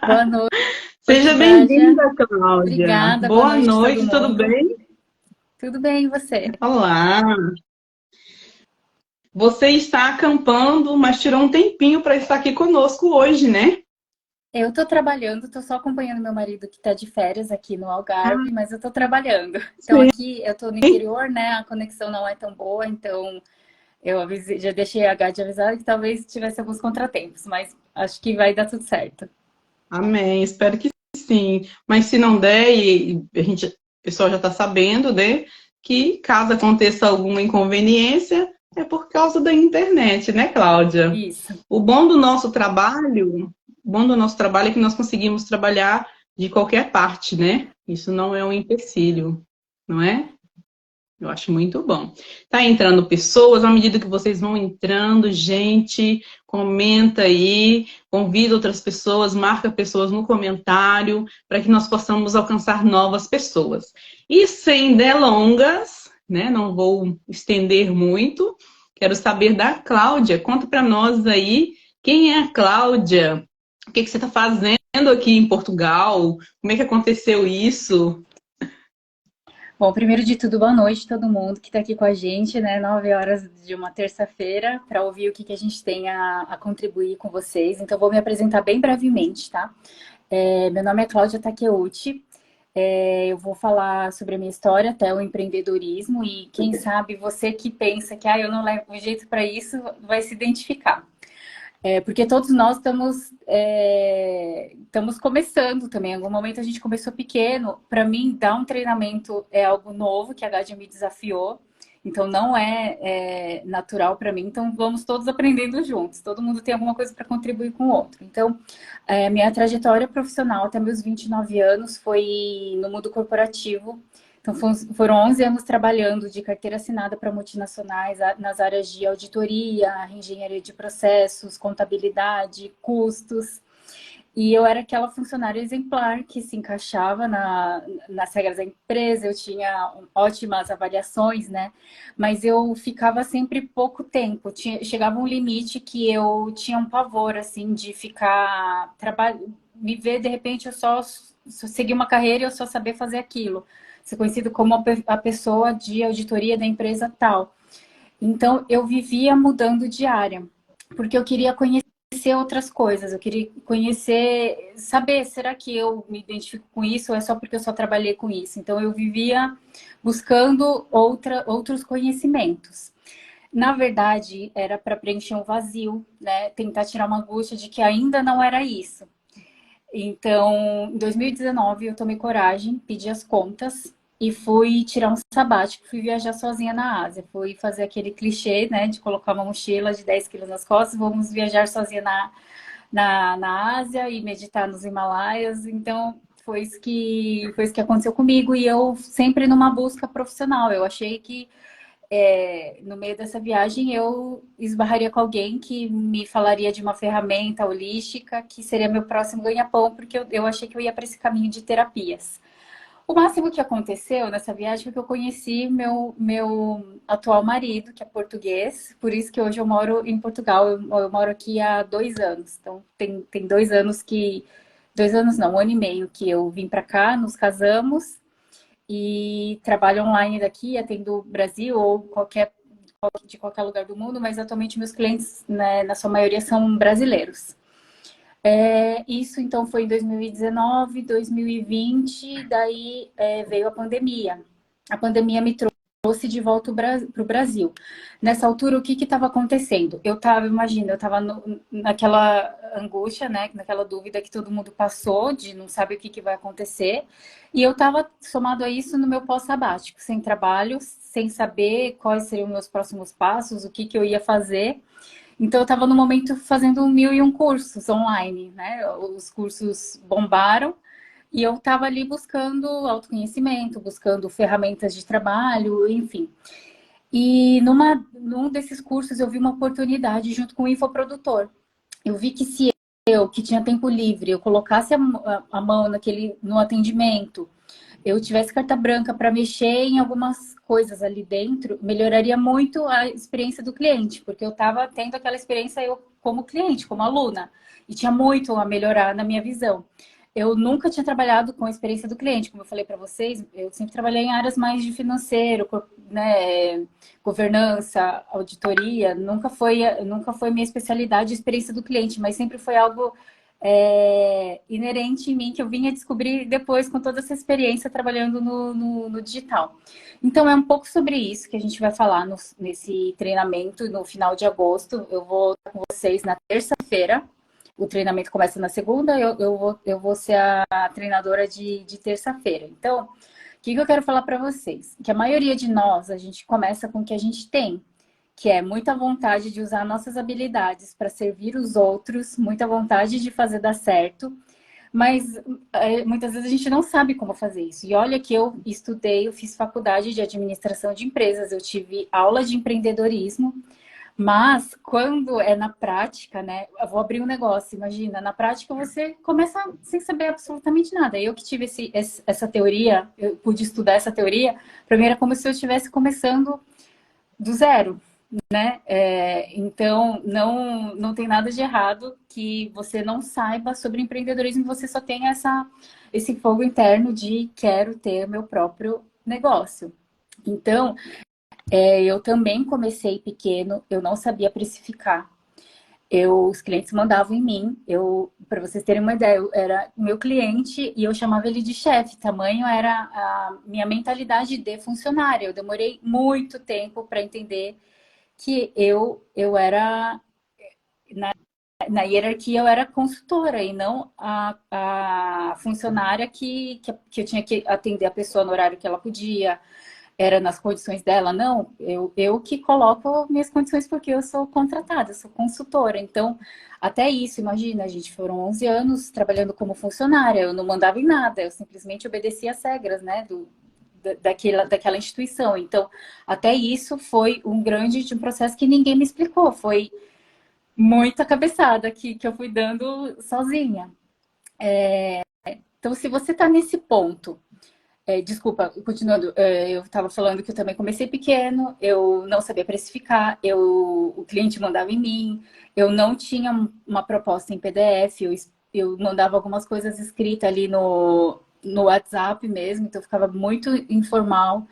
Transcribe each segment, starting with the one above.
Boa noite, Seja Nádia. bem-vinda, Cláudia. Obrigada, boa Boa noite a todo noite, tudo mundo. bem? Tudo bem, e você? Olá. Você está acampando, mas tirou um tempinho para estar aqui conosco hoje, né? Eu tô trabalhando, tô só acompanhando meu marido que tá de férias aqui no Algarve, mas eu tô trabalhando. Então Sim. aqui eu tô no interior, né? A conexão não é tão boa, então já deixei a Gade avisada que talvez tivesse alguns contratempos, mas acho que vai dar tudo certo. Amém, espero que sim. Mas se não der, e o pessoal já está sabendo, né? Que caso aconteça alguma inconveniência, é por causa da internet, né, Cláudia? Isso. O bom do nosso trabalho, o bom do nosso trabalho é que nós conseguimos trabalhar de qualquer parte, né? Isso não é um empecilho, não é? Eu acho muito bom. Tá entrando pessoas, à medida que vocês vão entrando, gente, comenta aí, convida outras pessoas, marca pessoas no comentário, para que nós possamos alcançar novas pessoas. E sem delongas, né? Não vou estender muito. Quero saber da Cláudia. Conta para nós aí quem é a Cláudia? O que você está fazendo aqui em Portugal? Como é que aconteceu isso? Bom, primeiro de tudo, boa noite a todo mundo que está aqui com a gente, né? 9 horas de uma terça-feira, para ouvir o que a gente tem a contribuir com vocês. Então, vou me apresentar bem brevemente, tá? Meu nome é Cláudia Takeuchi. Eu vou falar sobre a minha história até o empreendedorismo e quem sabe você que pensa que eu não levo jeito para isso vai se identificar. Porque todos nós estamos começando também. Em algum momento a gente começou pequeno. Para mim, dar um treinamento é algo novo que a Gadia me desafiou. Então, não é natural para mim. Então, vamos todos aprendendo juntos. Todo mundo tem alguma coisa para contribuir com o outro. Então, minha trajetória profissional até meus 29 anos foi no mundo corporativo. Então, foram 11 anos trabalhando de carteira assinada para multinacionais nas áreas de auditoria, engenharia de processos, contabilidade, custos. E eu era aquela funcionária exemplar que se encaixava nas regras da empresa, eu tinha ótimas avaliações, né? Mas eu ficava sempre pouco tempo. Chegava um limite que eu tinha um pavor, assim, de ficar me ver, de repente, eu só seguir uma carreira e eu só saber fazer aquilo. Ser conhecido como a pessoa de auditoria da empresa tal. Então, eu vivia mudando de área, porque eu queria conhecer outras coisas, eu queria conhecer, saber, será que eu me identifico com isso ou é só porque eu só trabalhei com isso? Então, eu vivia buscando outros conhecimentos. Na verdade, era para preencher um vazio, né? Tentar tirar uma angústia de que ainda não era isso. Então, em 2019, eu tomei coragem, pedi as contas e fui tirar um sabático, fui viajar sozinha na Ásia. Fui fazer aquele clichê, né, de colocar uma mochila de 10 quilos nas costas, vamos viajar sozinha na Ásia e meditar nos Himalaias. Então, foi isso que aconteceu comigo e eu sempre numa busca profissional. Eu achei que no meio dessa viagem eu esbarraria com alguém que me falaria de uma ferramenta holística que seria meu próximo ganha-pão, porque eu achei que eu ia para esse caminho de terapias. O máximo que aconteceu nessa viagem foi que eu conheci meu atual marido, que é português, por isso que hoje eu moro em Portugal. Eu moro aqui há 2 anos, então tem 2 anos que. 2 anos não, 1 ano e meio que eu vim para cá, nos casamos e trabalho online daqui, atendo Brasil ou de qualquer lugar do mundo, mas atualmente meus clientes, né, na sua maioria, são brasileiros. Isso então foi em 2019, 2020, daí veio a pandemia. A pandemia me trouxe de volta para o Brasil. Nessa altura, o que estava acontecendo? Imagina, eu estava naquela angústia, né? Naquela dúvida que todo mundo passou, de não sabe o que vai acontecer. E eu estava, somado a isso, no meu pós-sabático, sem trabalho, sem saber quais seriam meus próximos passos, o que eu ia fazer. Então, eu estava no momento fazendo 1001 cursos online, né? Os cursos bombaram. E eu estava ali buscando autoconhecimento, buscando ferramentas de trabalho, enfim. E num desses cursos eu vi uma oportunidade junto com o infoprodutor. Eu vi que se eu, que tinha tempo livre, eu colocasse a mão no atendimento, eu tivesse carta branca para mexer em algumas coisas ali dentro, melhoraria muito a experiência do cliente, porque eu estava tendo aquela experiência eu como cliente, como aluna, e tinha muito a melhorar na minha visão. Eu nunca tinha trabalhado com a experiência do cliente, como eu falei para vocês, eu sempre trabalhei em áreas mais de financeiro, né, governança, auditoria, nunca foi minha especialidade a experiência do cliente, mas sempre foi algo inerente em mim, que eu vinha descobrir depois com toda essa experiência trabalhando no digital. Então, é um pouco sobre isso que a gente vai falar nesse treinamento no final de agosto. Eu vou estar com vocês na terça-feira. O treinamento começa na segunda, eu vou ser a treinadora de terça-feira. Então, o que eu quero falar para vocês? Que a maioria de nós, a gente começa com o que a gente tem, que é muita vontade de usar nossas habilidades para servir os outros, muita vontade de fazer dar certo, mas muitas vezes a gente não sabe como fazer isso. E olha que eu estudei, eu fiz faculdade de administração de empresas, eu tive aula de empreendedorismo, mas quando é na prática, né? Eu vou abrir um negócio, imagina, na prática você começa sem saber absolutamente nada. Eu que tive essa teoria, eu pude estudar essa teoria, para mim era como se eu estivesse começando do zero, né? Então, não tem nada de errado que você não saiba sobre empreendedorismo, você só tem esse fogo interno de quero ter meu próprio negócio. Então, eu também comecei pequeno, eu não sabia precificar. Os clientes mandavam em mim, para vocês terem uma ideia, eu era meu cliente e eu chamava ele de chefe, tamanho era a minha mentalidade de funcionária. Eu demorei muito tempo para entender que eu era, na hierarquia, eu era consultora e não a funcionária que eu tinha que atender a pessoa no horário que ela podia, era nas condições dela. Não, eu que coloco minhas condições porque eu sou contratada, eu sou consultora. Então, até isso, imagina, gente, foram 11 anos trabalhando como funcionária, eu não mandava em nada, eu simplesmente obedecia as regras, né, daquela instituição. Então, até isso foi de um processo que ninguém me explicou, foi muita cabeçada que eu fui dando sozinha. Então, se você está nesse ponto, desculpa, continuando, eu estava falando que eu também comecei pequeno, eu não sabia precificar, o cliente mandava em mim, eu não tinha uma proposta em PDF, eu mandava algumas coisas escritas ali no WhatsApp mesmo, então ficava muito informal.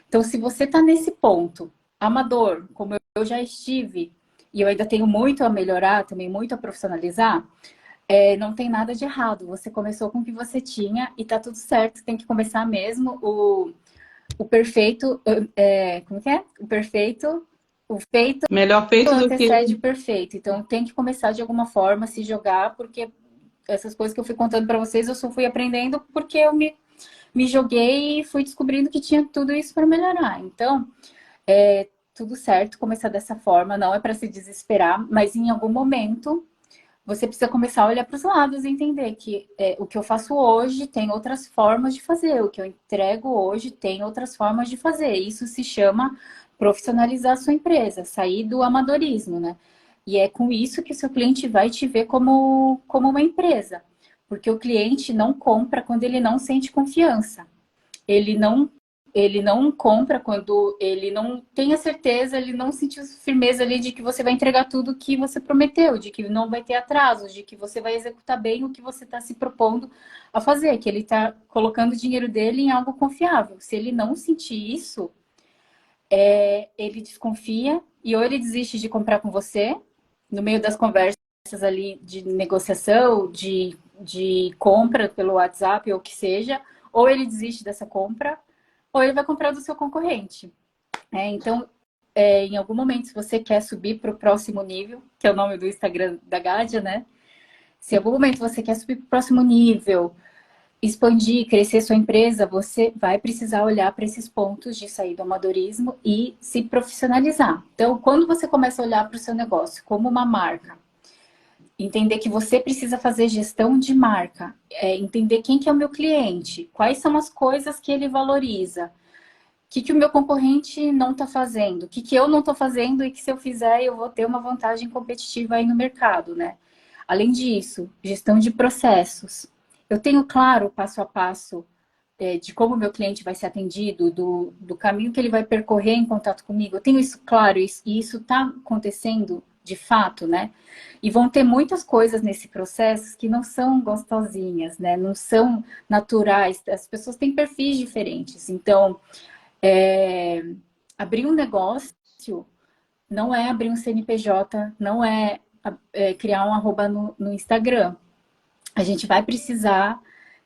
Então, se você está nesse ponto, amador, como eu já estive, e eu ainda tenho muito a melhorar, também muito a profissionalizar, não tem nada de errado. Você começou com o que você tinha e tá tudo certo. Tem que começar mesmo. O perfeito, como que é? O feito Melhor feito do que antecede o perfeito. Então tem que começar de alguma forma, se jogar, porque essas coisas que eu fui contando para vocês, eu só fui aprendendo porque eu me joguei e fui descobrindo que tinha tudo isso para melhorar. Então, tudo certo começar dessa forma, não é para se desesperar, mas em algum momento você precisa começar a olhar para os lados e entender que o que eu faço hoje tem outras formas de fazer, o que eu entrego hoje tem outras formas de fazer. Isso se chama profissionalizar a sua empresa, sair do amadorismo, né? E é com isso que o seu cliente vai te ver como uma empresa. Porque o cliente não compra quando ele não sente confiança. Ele não ele não compra quando ele não tem a certeza, ele não sentiu firmeza ali de que você vai entregar tudo que você prometeu, de que não vai ter atrasos, de que você vai executar bem o que você está se propondo a fazer, que ele está colocando o dinheiro dele em algo confiável. Se ele não sentir isso, ele desconfia e ou ele desiste de comprar com você, no meio das conversas ali de negociação, de compra pelo WhatsApp ou o que seja, ou ele desiste dessa compra, ou ele vai comprar do seu concorrente. Então, em algum momento, se você quer subir para o próximo nível, que é o nome do Instagram da Gádia, né? Se em algum momento você quer subir para o próximo nível, expandir, crescer sua empresa, você vai precisar olhar para esses pontos de sair do amadorismo e se profissionalizar. Então, quando você começa a olhar para o seu negócio como uma marca, entender que você precisa fazer gestão de marca, entender quem que é o meu cliente, quais são as coisas que ele valoriza, o que o meu concorrente não está fazendo, o que eu não estou fazendo e que se eu fizer eu vou ter uma vantagem competitiva aí no mercado, né? Além disso, gestão de processos. Eu tenho claro, passo a passo, de como o meu cliente vai ser atendido, do caminho que ele vai percorrer em contato comigo. Eu tenho isso claro, e isso está acontecendo de fato, né? E vão ter muitas coisas nesse processo que não são gostosinhas, né? Não são naturais. As pessoas têm perfis diferentes. Então, abrir um negócio não é abrir um CNPJ, não é criar um arroba no Instagram. A gente vai precisar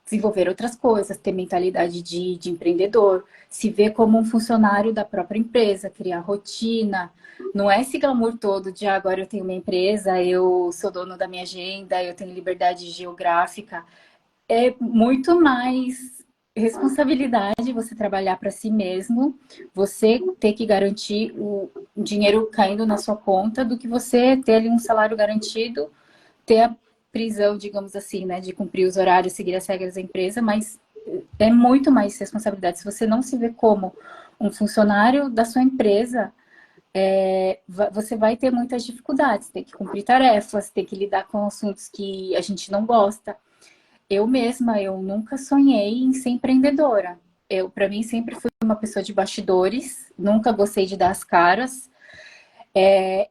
desenvolver outras coisas, ter mentalidade de empreendedor, se ver como um funcionário da própria empresa, criar rotina. Não é esse glamour todo de agora eu tenho minha empresa, eu sou dono da minha agenda, eu tenho liberdade geográfica. É muito mais responsabilidade você trabalhar para si mesmo, você ter que garantir o dinheiro caindo na sua conta do que você ter ali um salário garantido, ter a prisão, digamos assim, né, de cumprir os horários, seguir as regras da empresa, mas é muito mais responsabilidade. Se você não se vê como um funcionário da sua empresa, você vai ter muitas dificuldades, tem que cumprir tarefas, tem que lidar com assuntos que a gente não gosta. Eu mesma, eu nunca sonhei em ser empreendedora. Para mim, sempre fui uma pessoa de bastidores, nunca gostei de dar as caras.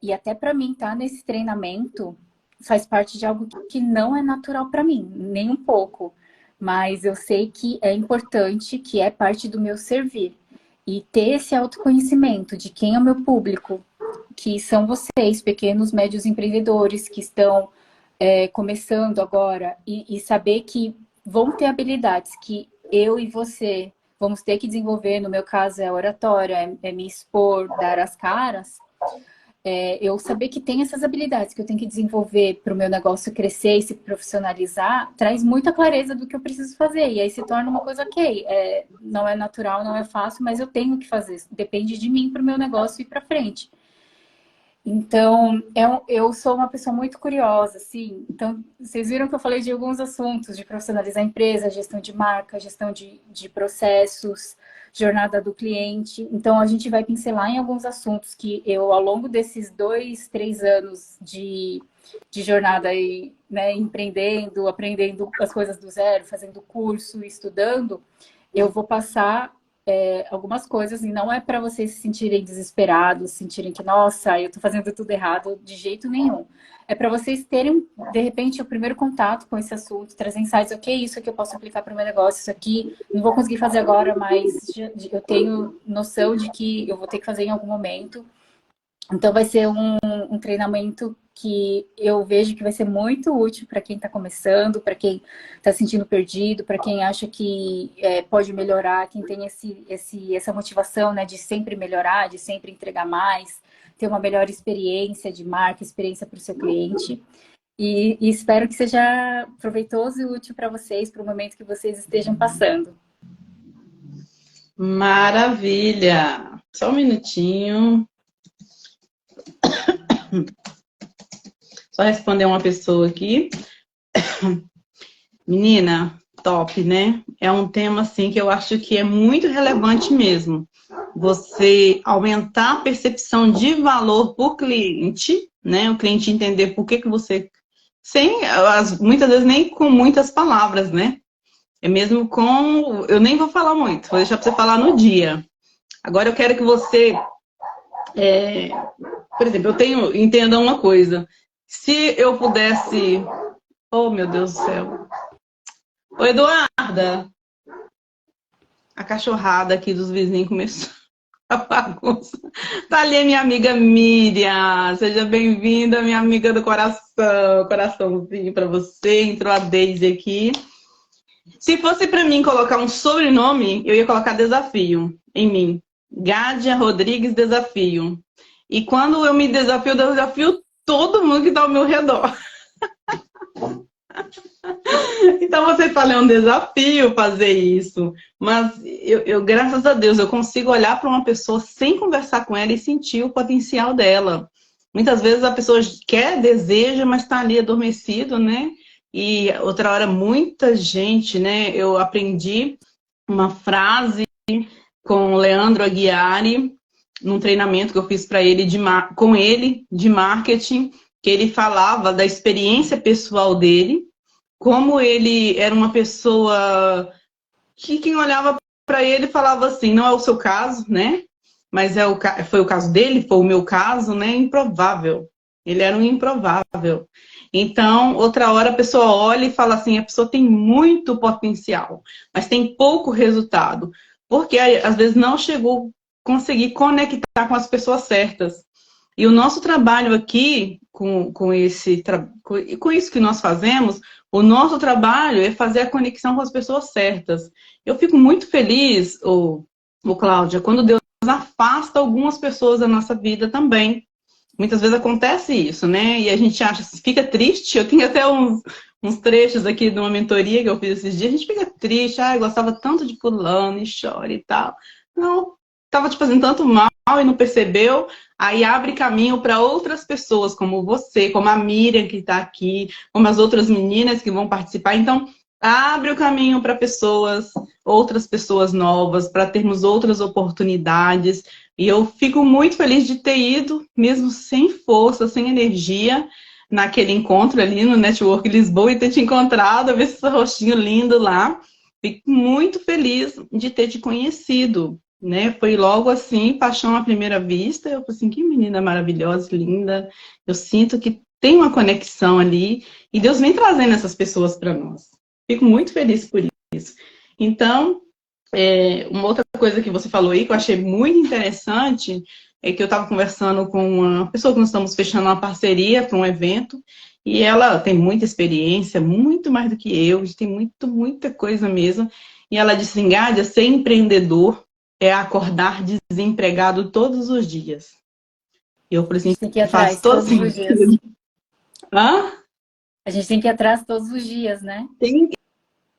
E até para mim, tá nesse treinamento faz parte de algo que não é natural para mim, nem um pouco. Mas eu sei que é importante, que é parte do meu servir. E ter esse autoconhecimento de quem é o meu público, que são vocês, pequenos, médios empreendedores, que estão começando agora, e saber que vão ter habilidades que eu e você vamos ter que desenvolver. No meu caso, é oratória, é me expor, dar as caras. Eu saber que tem essas habilidades que eu tenho que desenvolver para o meu negócio crescer e se profissionalizar, traz muita clareza do que eu preciso fazer. E aí se torna uma coisa, ok, não é natural, não é fácil, mas eu tenho que fazer. Depende de mim para o meu negócio ir para frente. Então, eu sou uma pessoa muito curiosa, assim. Então, vocês viram que eu falei de alguns assuntos, de profissionalizar a empresa, gestão de marca, gestão de processos, jornada do cliente. Então, a gente vai pincelar em alguns assuntos que eu, ao longo desses 2, 3 anos de jornada aí, né, empreendendo, aprendendo as coisas do zero, fazendo curso, estudando, eu vou passar algumas coisas, e não é para vocês se sentirem desesperados, sentirem que, nossa, eu estou fazendo tudo errado, de jeito nenhum. É para vocês terem, de repente, o primeiro contato com esse assunto, trazer insights, ok, isso aqui eu posso aplicar para o meu negócio, isso aqui não vou conseguir fazer agora, mas eu tenho noção de que eu vou ter que fazer em algum momento. Então, vai ser um treinamento que eu vejo que vai ser muito útil para quem está começando, para quem está se sentindo perdido, para quem acha que pode melhorar, quem tem essa motivação, né, de sempre melhorar, de sempre entregar mais, ter uma melhor experiência de marca, experiência para o seu cliente. E espero que seja proveitoso e útil para vocês, para o momento que vocês estejam passando. Maravilha! Só um minutinho. Só responder uma pessoa aqui. Menina, top, né? É um tema, assim, que eu acho que é muito relevante mesmo. Você aumentar a percepção de valor por cliente, né? O cliente entender por que você... muitas vezes nem com muitas palavras, né? É mesmo com... Eu nem vou falar muito, vou deixar para você falar no dia. Agora eu quero que você... Por exemplo, entenda uma coisa. Se eu pudesse... Oh, meu Deus do céu. Ô, Eduarda. A cachorrada aqui dos vizinhos começou a bagunça. Tá ali a minha amiga Miriam. Seja bem-vinda, minha amiga do coração. Coraçãozinho pra você. Entrou a Deise aqui. Se fosse pra mim colocar um sobrenome, eu ia colocar desafio em mim. Gádia Rodrigues Desafio. E quando eu me desafio, eu desafio todo mundo que tá ao meu redor. Então você fala, é um desafio fazer isso. Mas graças a Deus, eu consigo olhar para uma pessoa sem conversar com ela e sentir o potencial dela. Muitas vezes a pessoa quer, deseja, mas está ali adormecido, né? E outra hora, muita gente, né? Eu aprendi uma frase com o Leandro Aguiari, num treinamento que eu fiz para ele com ele de marketing, que ele falava da experiência pessoal dele, como ele era uma pessoa que quem olhava para ele falava assim, não é o seu caso, né? Mas foi o caso dele, foi o meu caso, né? Improvável. Ele era um improvável. Então, outra hora a pessoa olha e fala assim, a pessoa tem muito potencial, mas tem pouco resultado, porque às vezes não chegou a conseguir conectar com as pessoas certas. E o nosso trabalho aqui, com isso que nós fazemos, o nosso trabalho é fazer a conexão com as pessoas certas. Eu fico muito feliz, Cláudia, quando Deus afasta algumas pessoas da nossa vida também. Muitas vezes acontece isso, né? E a gente fica triste. Eu tenho até uns trechos aqui de uma mentoria que eu fiz esses dias. A gente fica triste, eu gostava tanto de fulano e chora e tal. Não, estava te fazendo tanto mal e não percebeu. Aí abre caminho para outras pessoas, como você, como a Miriam que está aqui, como as outras meninas que vão participar. Então, abre o caminho para outras pessoas novas, para termos outras oportunidades. E eu fico muito feliz de ter ido, mesmo sem força, sem energia, naquele encontro ali no Network Lisboa e ter te encontrado, ver esse rostinho lindo lá. Fico muito feliz de ter te conhecido, né? Foi logo assim, paixão à primeira vista. Eu falei assim, que menina maravilhosa, linda. Eu sinto que tem uma conexão ali e Deus vem trazendo essas pessoas para nós. Fico muito feliz por isso. Então, uma outra coisa que você falou aí, que eu achei muito interessante, é que eu estava conversando com uma pessoa que nós estamos fechando uma parceria para um evento, e ela tem muita experiência, muito mais do que eu, tem muita coisa mesmo. E ela disse assim, Gádia, ser empreendedor é acordar desempregado todos os dias. E eu falei A assim, gente tem que ir faz atrás todo todos os dias. sentido. Hã? A gente tem que ir atrás todos os dias, né?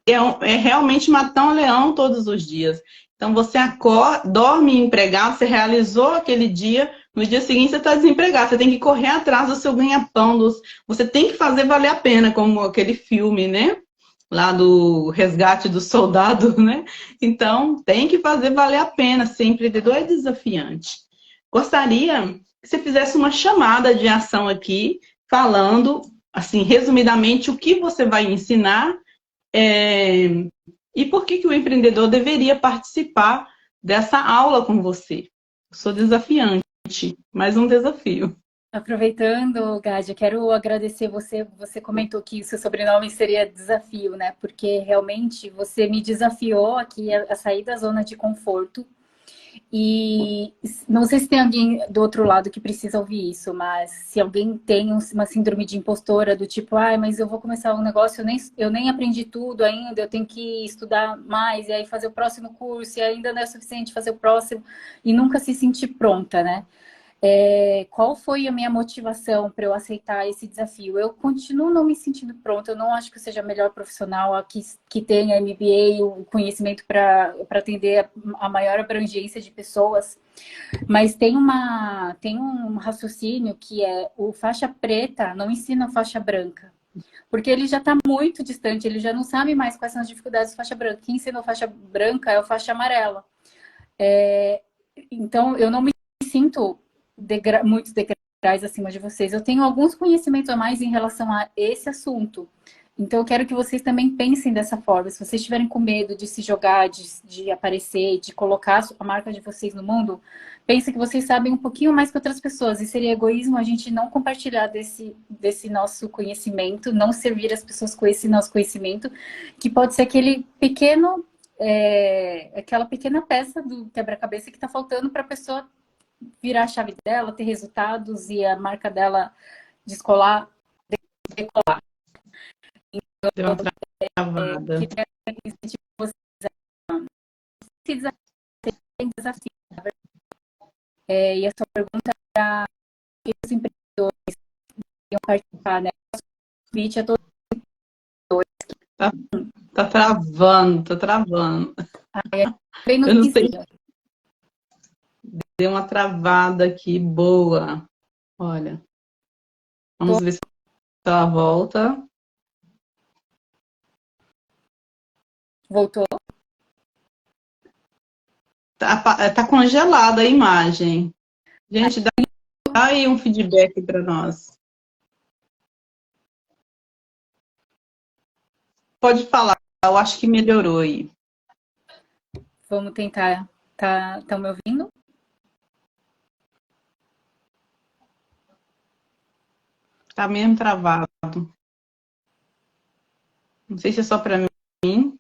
É realmente matar um leão todos os dias. Então você acorda, dorme empregado, você realizou aquele dia, no dia seguinte você está desempregado. Você tem que correr atrás do seu ganha-pão, você tem que fazer valer a pena, como aquele filme, né? Lá do Resgate do Soldado, né? Então tem que fazer valer a pena. Ser empreendedor é desafiante. Gostaria que você fizesse uma chamada de ação aqui, falando, assim, resumidamente, o que você vai ensinar e por que o empreendedor deveria participar dessa aula com você? Eu sou desafiante, mais um desafio. Aproveitando, Gádia, quero agradecer você. Você comentou que o seu sobrenome seria desafio, né? Porque realmente você me desafiou aqui a sair da zona de conforto. E não sei se tem alguém do outro lado que precisa ouvir isso, mas se alguém tem uma síndrome de impostora, do tipo, mas eu vou começar um negócio, eu nem aprendi tudo ainda, eu tenho que estudar mais, e aí fazer o próximo curso, e ainda não é suficiente fazer o próximo, e nunca se sentir pronta, né? Qual foi a minha motivação para eu aceitar esse desafio? Eu continuo não me sentindo pronta, eu não acho que eu seja a melhor profissional que tenha MBA, o conhecimento para atender a maior abrangência de pessoas, mas tem um raciocínio que é o faixa preta não ensina a faixa branca, porque ele já está muito distante, ele já não sabe mais quais são as dificuldades da faixa branca. Quem ensina a faixa branca é a faixa amarela. Então, eu não me sinto muitos degraus acima de vocês. Eu tenho alguns conhecimentos a mais em relação a esse assunto. Então, eu quero que vocês também pensem dessa forma. Se vocês estiverem com medo de se jogar, de aparecer, de colocar a marca de vocês no mundo, pense que vocês sabem um pouquinho mais que outras pessoas. E seria egoísmo a gente não compartilhar desse nosso conhecimento, não servir as pessoas com esse nosso conhecimento, que pode ser aquela pequena peça do quebra-cabeça que está faltando para a pessoa virar a chave dela, ter resultados e a marca dela decolar. Deu uma travada. Queria incentivar vocês a se desafio. E a sua pergunta era que os empreendedores iam participar, né? O convite a todos. Tá travando, tá travando. Bem no Eu não sei, vizinho. deu uma travada aqui, boa. Olha, vamos ver se ela volta. Voltou? Tá congelada a imagem. Gente, dá aí um feedback para nós. Pode falar, eu acho que melhorou aí. Vamos tentar. Estão me ouvindo? Tá mesmo travado. Não sei se é só para mim.